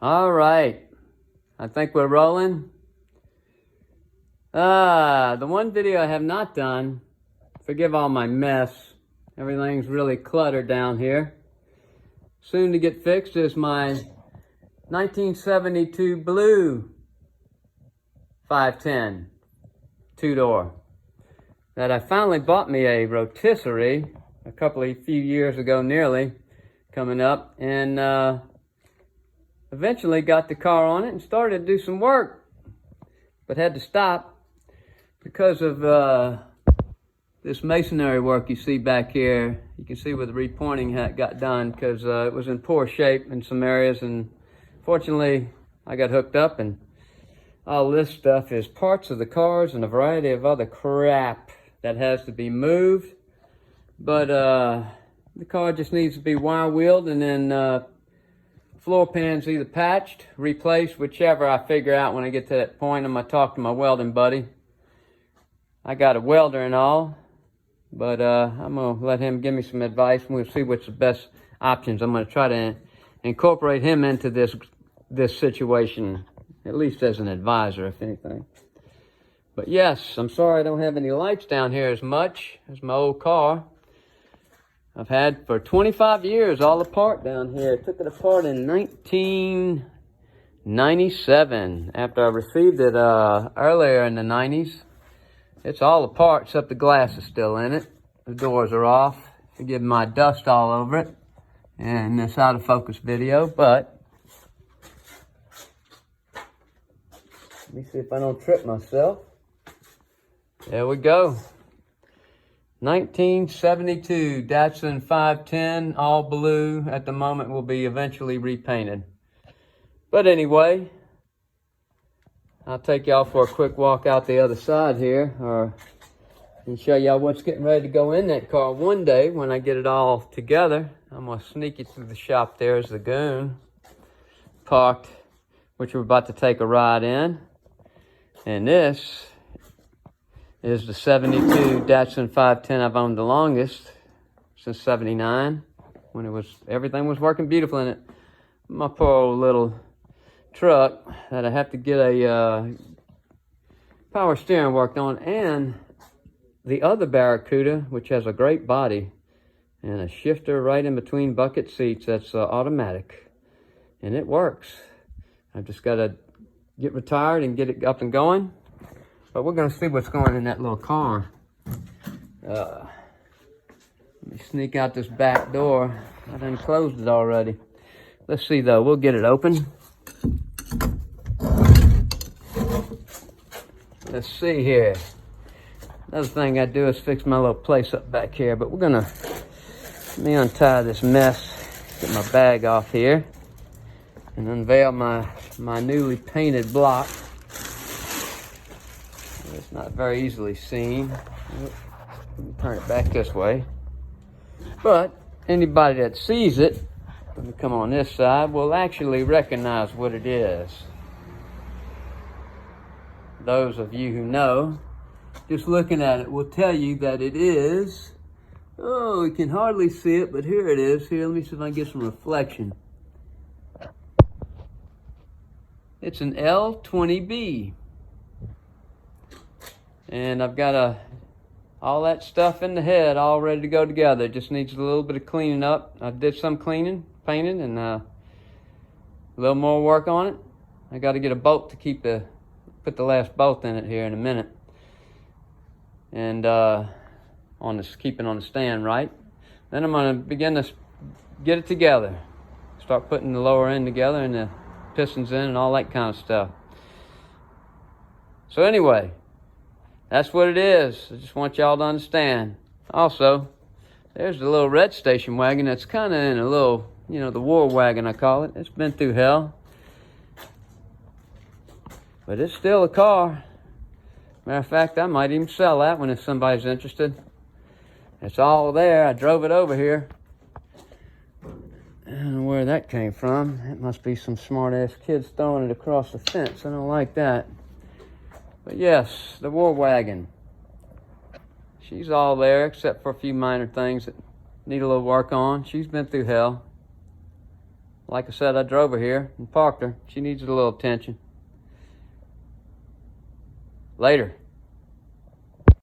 All right, I think we're rolling. The one video I have not done, forgive all my mess, everything's really cluttered down here. Soon to get fixed is my 1972 blue 510 two-door that I finally bought me a rotisserie a few years ago, nearly coming up, and eventually got the car on it and started to do some work, but had to stop because of this masonry work you see back here. You can see where the repointing got done because it was in poor shape in some areas, and fortunately I got hooked up, and all this stuff is parts of the cars and a variety of other crap that has to be moved. But the car just needs to be wire wheeled, and then floor pans either patched, replaced, whichever I figure out when I get to that point. I'm going to talk to my welding buddy. I got a welder and all, but I'm going to let him give me some advice, and we'll see what's the best options. I'm going to try to incorporate him into this situation, at least as an advisor, if anything. But yes, I'm sorry I don't have any lights down here as much as my old car. I've had for 25 years, all apart down here. I took it apart in 1997 after I received it earlier in the 90s. It's all apart except the glass is still in it. The doors are off. I give my dust all over it in this out of focus video, but let me see if I don't trip myself. There we go. 1972 Datsun 510, all blue. At the moment will be eventually repainted. But anyway, I'll take y'all for a quick walk out the other side here, and show y'all what's getting ready to go in that car one day when I get it all together. I'm gonna sneak it through the shop. There's the Goon parked, which we're about to take a ride in. And this is the 72 Datsun 510 I've owned the longest, since 79, when everything was working beautiful in it. My poor old little truck that I have to get a power steering worked on, and the other Barracuda, which has a great body and a shifter right in between bucket seats that's automatic, and it works. I've just got to get retired and get it up and going. But we're going to see what's going in that little car. Let me sneak out this back door. I done closed it already. Let's see though, we'll get it open. Let's see here. Another thing I do is fix my little place up back here, but let me untie this mess, get my bag off here, and unveil my newly painted block. It's not very easily seen. Let me turn it back this way. But anybody that sees it, let me come on this side, will actually recognize what it is. Those of you who know, just looking at it will tell you that it is, oh, you can hardly see it, but here it is. Here, let me see if I can get some reflection. It's an L20B. And I've got all that stuff in the head all ready to go together. It just needs a little bit of cleaning up. I did some cleaning, painting, and a little more work on it. I got to get a bolt to put the last bolt in it here in a minute. And keep it on the stand right. Then I'm going to begin to get it together. Start putting the lower end together and the pistons in and all that kind of stuff. So anyway, that's what it is. I just want y'all to understand. Also, there's the little red station wagon that's kind of in a little, the war wagon I call it. It's been through hell. But it's still a car. Matter of fact, I might even sell that one if somebody's interested. It's all there. I drove it over here. I don't know where that came from. It must be some smart-ass kids throwing it across the fence. I don't like that. But yes, the war wagon. She's all there except for a few minor things that need a little work on. She's been through hell. like I said, I drove her here and parked her. She needs a little attention. Later.